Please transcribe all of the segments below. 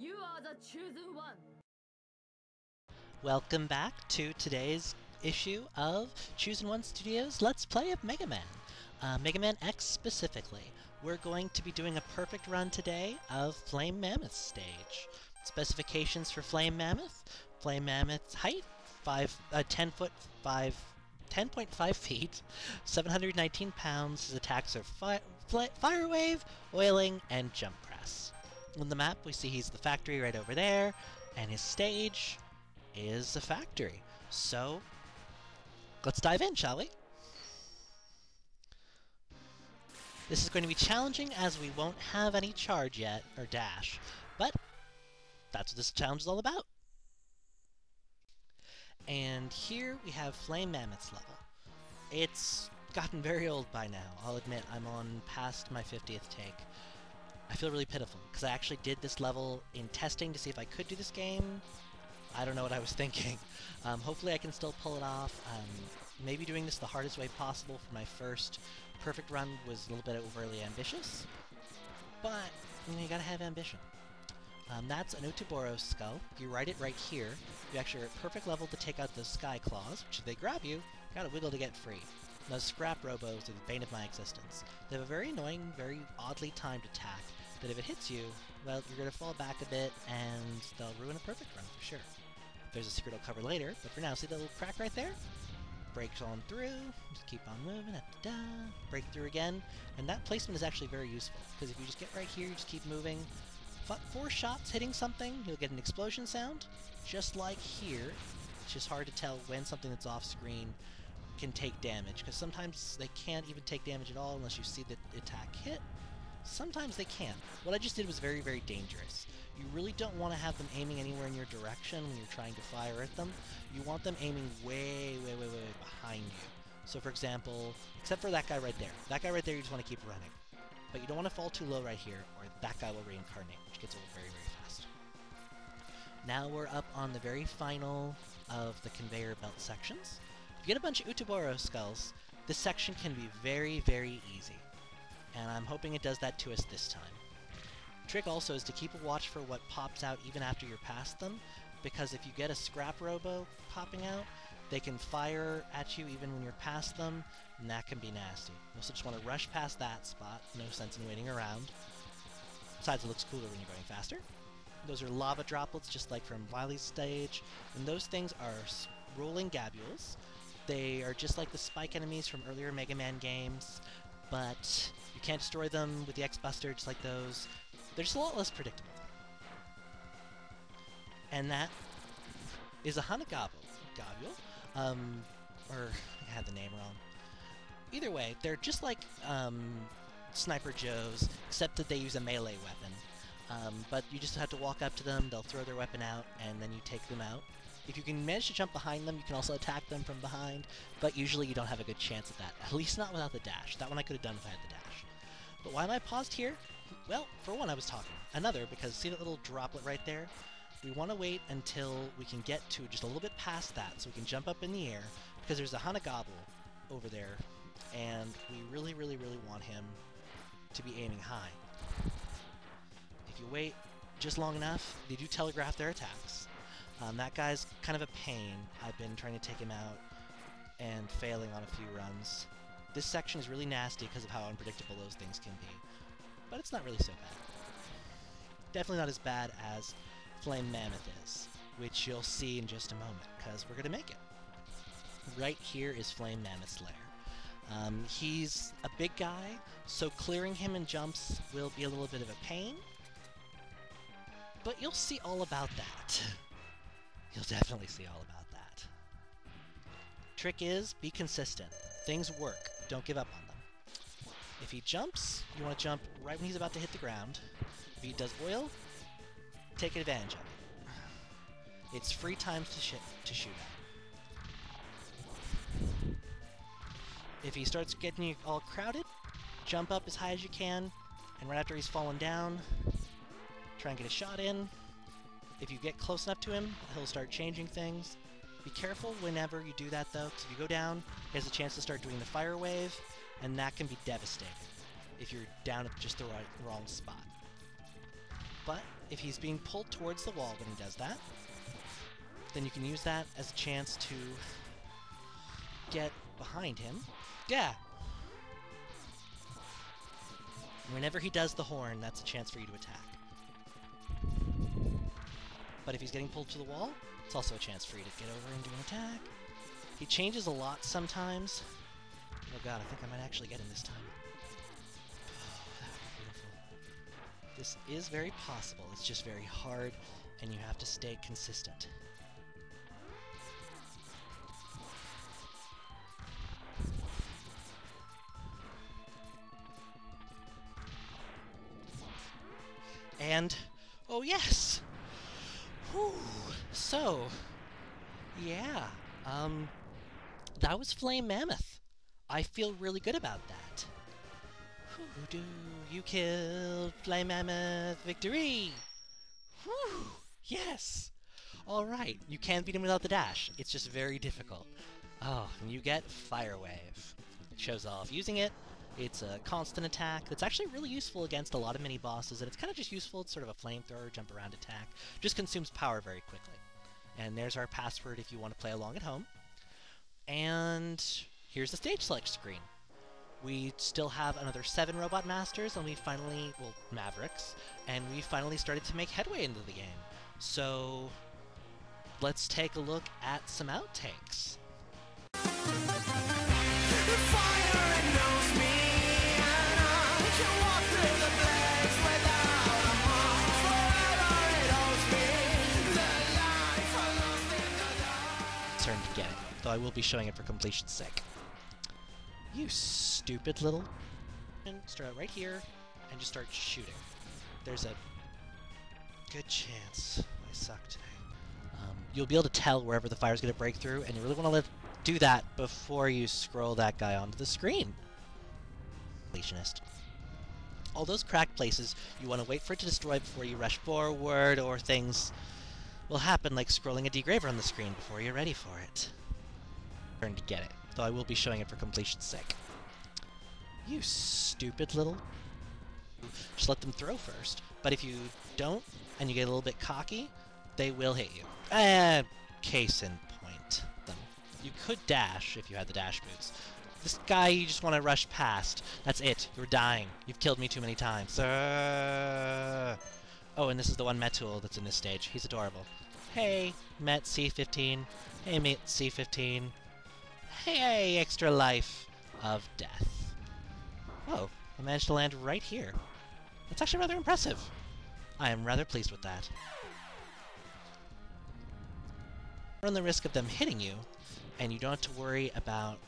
You are the chosen one. Welcome back to today's issue of Chosen One Studios Let's Play of Mega Man. Mega Man X specifically. We're going to be doing a perfect run today of Flame Mammoth stage. Specifications for Flame Mammoth. Flame Mammoth's height, 10.5 feet, 719 pounds. His attacks are Fire Wave, Oiling, and Jump Press. On the map, we see he's the factory right over there, and his stage is the factory. So, let's dive in, shall we? This is going to be challenging as we won't have any charge yet, or dash, but that's what this challenge is all about. And here we have Flame Mammoth's level. It's gotten very old by now. I'll admit, I'm on past my 50th take. I feel really pitiful, because I actually did this level in testing to see if I could do this game. I don't know what I was thinking. Hopefully I can still pull it off. Maybe doing this the hardest way possible for my first perfect run was a little bit overly ambitious, but you gotta have ambition. That's an Ouroboros skull. You write it right here. You actually are at perfect level to take out the Sky Claws, which if they grab you, you gotta wiggle to get free. Those scrap robos are the bane of my existence. They have a very annoying, very oddly timed attack that if it hits you, well, you're gonna fall back a bit and they'll ruin a perfect run for sure. There's a secret I'll cover later, but for now, see that little crack right there? Breaks on through, just keep on moving, da-da-da, break through again, and that placement is actually very useful, because if you just get right here, you just keep moving, 4 shots hitting something, you'll get an explosion sound, just like here. It's just hard to tell when something that's off screen can take damage, because sometimes they can't even take damage at all unless you see the attack hit. Sometimes they can. What I just did was very, very dangerous. You really don't want to have them aiming anywhere in your direction when you're trying to fire at them. You want them aiming way, way, way, way behind you. So for example, except for that guy right there. That guy right there you just want to keep running. But you don't want to fall too low right here, or that guy will reincarnate, which gets old very, very fast. Now we're up on the very final of the conveyor belt sections. If you get a bunch of Ouroboros skulls, this section can be very, very easy. And I'm hoping it does that to us this time. Trick also is to keep a watch for what pops out even after you're past them, because if you get a scrap robo popping out, they can fire at you even when you're past them, and that can be nasty. You also just want to rush past that spot, no sense in waiting around. Besides, it looks cooler when you're going faster. Those are lava droplets, just like from Wily's stage, and those things are rolling gabules. They are just like the spike enemies from earlier Mega Man games, but you can't destroy them with the X-Buster just like those. They're just a lot less predictable. And that is a Hanagabule. Or I had the name wrong. Either way, they're just like Sniper Joes, except that they use a melee weapon. But you just have to walk up to them, they'll throw their weapon out, and then you take them out. If you can manage to jump behind them, you can also attack them from behind, but usually you don't have a good chance at that. At least not without the dash. That one I could have done if I had the dash. But why am I paused here? Well, for one, I was talking. Another, because see that little droplet right there? We want to wait until we can get to just a little bit past that, so we can jump up in the air, because there's a Hanagabule over there, and we really, really, really want him to be aiming high. If you wait just long enough, they do telegraph their attacks. That guy's kind of a pain. I've been trying to take him out and failing on a few runs. This section is really nasty because of how unpredictable those things can be. But it's not really so bad. Definitely not as bad as Flame Mammoth is, which you'll see in just a moment, because we're going to make it. Right here is Flame Mammoth's lair. He's a big guy, so clearing him in jumps will be a little bit of a pain. But you'll see all about that. You'll definitely see all about that. Trick is, be consistent. Things work. Don't give up on them. If he jumps, you want to jump right when he's about to hit the ground. If he does oil, take advantage of it. It's free time to shoot at. If he starts getting you all crowded, jump up as high as you can, and right after he's fallen down, try and get a shot in. If you get close enough to him, he'll start changing things. Be careful whenever you do that, though, because if you go down, he has a chance to start doing the fire wave, and that can be devastating if you're down at just the wrong spot. But if he's being pulled towards the wall when he does that, then you can use that as a chance to get behind him. Yeah! Whenever he does the horn, that's a chance for you to attack. But if he's getting pulled to the wall, it's also a chance for you to get over and do an attack. He changes a lot sometimes. Oh god, I think I might actually get him this time. Oh, that would be beautiful. This is very possible, it's just very hard, and you have to stay consistent. And, oh yes! Whew. So, yeah, that was Flame Mammoth. I feel really good about that. Whew, you killed Flame Mammoth, victory! Whew, yes! Alright, you can beat him without the dash. It's just very difficult. Oh, and you get Fire Wave. It shows off using it. It's a constant attack that's actually really useful against a lot of mini-bosses, and it's kind of just useful. It's sort of a flamethrower, jump around attack. Just consumes power very quickly. And there's our password if you want to play along at home. And here's the stage select screen. We still have another 7 Robot Masters, and we finally, well, Mavericks, and we finally started to make headway into the game. So let's take a look at some outtakes. Turn to get it, though I will be showing it for completion's sake. You stupid little... And start out right here, and just start shooting. There's a good chance I suck today. You'll be able to tell wherever the fire's going to break through, and you really want to do that before you scroll that guy onto the screen. Completionist. All those cracked places, you want to wait for it to destroy before you rush forward, or things will happen like scrolling a degraver on the screen before you're ready for it. Turn to get it, though I will be showing it for completion's sake. You stupid little... Just let them throw first, but if you don't, and you get a little bit cocky, they will hit you. Case in point, them. You could dash if you had the dash boots. This guy you just want to rush past. That's it. You're dying. You've killed me too many times. Oh, and this is the one Metul that's in this stage. He's adorable. Hey, Met C15. Hey, Met C15. Hey, extra life of death. Oh, I managed to land right here. That's actually rather impressive. I am rather pleased with that. Run the risk of them hitting you, and you don't have to worry about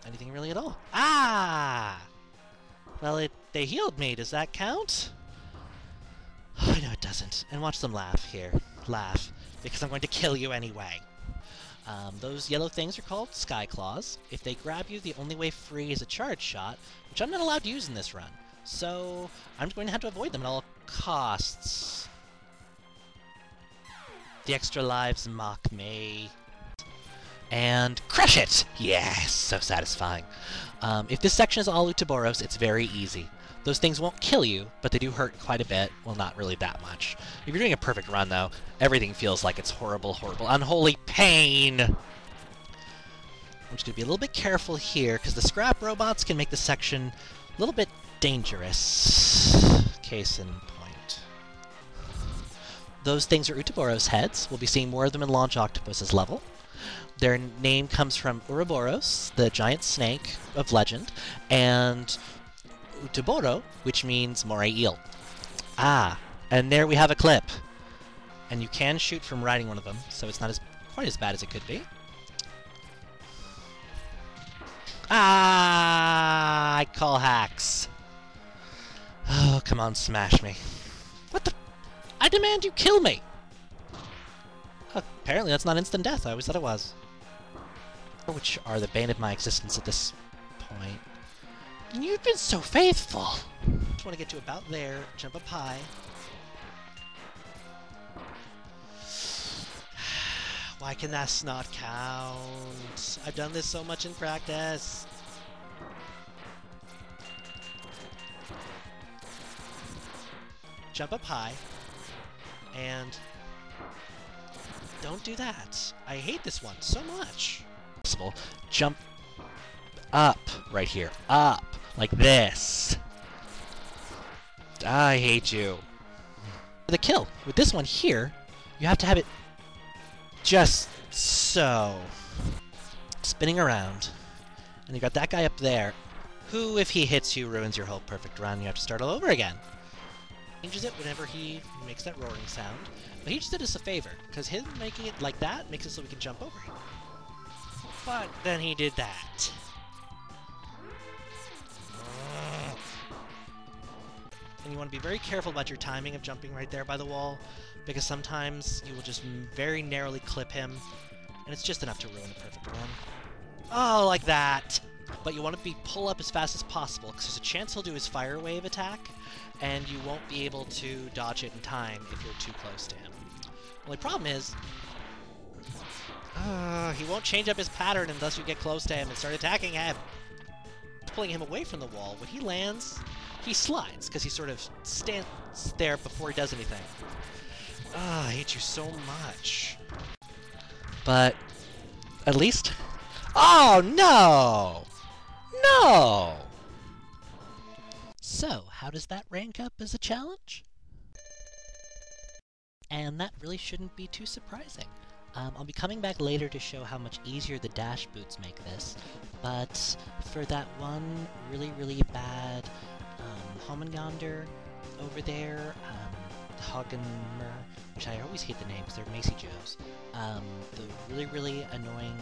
anything really at all. Ah! Well, they healed me. Does that count? Oh, no, it doesn't. And watch them laugh here. Laugh. Because I'm going to kill you anyway. Those yellow things are called Sky Claws. If they grab you, the only way free is a charge shot, which I'm not allowed to use in this run. So I'm going to have to avoid them at all costs. The extra lives mock me. And crush it! Yes, so satisfying. If this section is all Ouroboros, it's very easy. Those things won't kill you, but they do hurt quite a bit. Well, not really that much. If you're doing a perfect run, though, everything feels like it's horrible, horrible, unholy pain! I'm just going to be a little bit careful here, because the scrap robots can make this section a little bit dangerous. Case in point. Those things are Ouroboros heads. We'll be seeing more of them in Launch Octopus's level. Their name comes from Ouroboros, the giant snake of legend, and Utoboro, which means moray eel. Ah, and there we have a clip. And you can shoot from riding one of them, so it's not quite as bad as it could be. Ah, I call hacks. Oh, come on, smash me. What the? I demand you kill me! Apparently that's not instant death. I always thought it was. Which are the bane of my existence at this point. And you've been so faithful! Just want to get to about there, jump up high. Why can that not count? I've done this so much in practice. Jump up high. Don't do that. I hate this one so much. Possible. Jump up right here. Up. Like this. I hate you. The kill. With this one here, you have to have it just so. Spinning around. And you got that guy up there, who, if he hits you, ruins your whole perfect run. You have to start all over again. Changes it whenever he makes that roaring sound. But he just did us a favor, because him making it like that makes it so we can jump over him. But then he did that. And you want to be very careful about your timing of jumping right there by the wall, because sometimes you will just very narrowly clip him, and it's just enough to ruin a perfect run. Oh, like that! But you want to pull up as fast as possible, because there's a chance he'll do his fire wave attack, and you won't be able to dodge it in time if you're too close to him. The only problem is, he won't change up his pattern unless you get close to him and start attacking him. Pulling him away from the wall, when he lands, he slides, because he sort of stands there before he does anything. I hate you so much. But at least... Oh, no! No! So, how does that rank up as a challenge? And that really shouldn't be too surprising. I'll be coming back later to show how much easier the dash boots make this, but for that one really bad Homengonder over there, Hagenmer, which I always hate the names, they're Macy Joes, the really annoying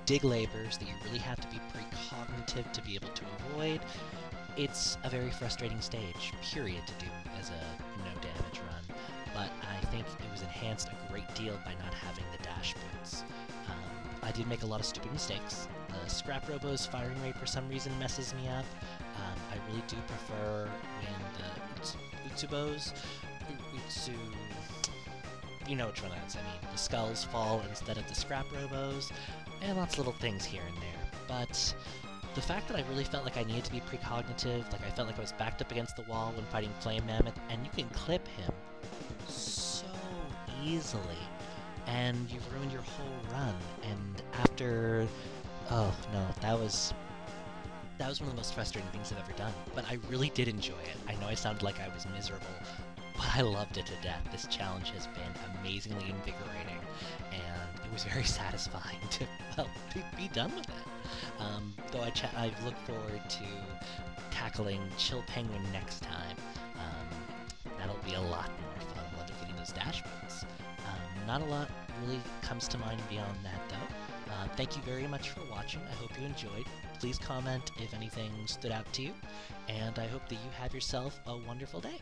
dig labors that you really have to be precognitive to be able to avoid. It's a very frustrating stage, period, to do as a no-damage run, but I think it was enhanced a great deal by not having the dash boots. I did make a lot of stupid mistakes. The Scrap Robo's firing rate for some reason messes me up. I really do prefer when the Utsubos, you know which one I mean, the skulls fall instead of the Scrap Robos, and lots of little things here and there. But the fact that I really felt like I needed to be precognitive, like I felt like I was backed up against the wall when fighting Flame Mammoth, and you can clip him so easily, and you've ruined your whole run, and after... Oh, no, that was one of the most frustrating things I've ever done, but I really did enjoy it. I know I sounded like I was miserable, but I loved it to death. This challenge has been amazingly invigorating, and it was very satisfying to, well, be done with it. Though I look forward to tackling Chill Penguin next time. That'll be a lot more fun. I'll end up getting those dash boots. Not a lot really comes to mind beyond that, though. Thank you very much for watching. I hope you enjoyed. Please comment if anything stood out to you, and I hope that you have yourself a wonderful day.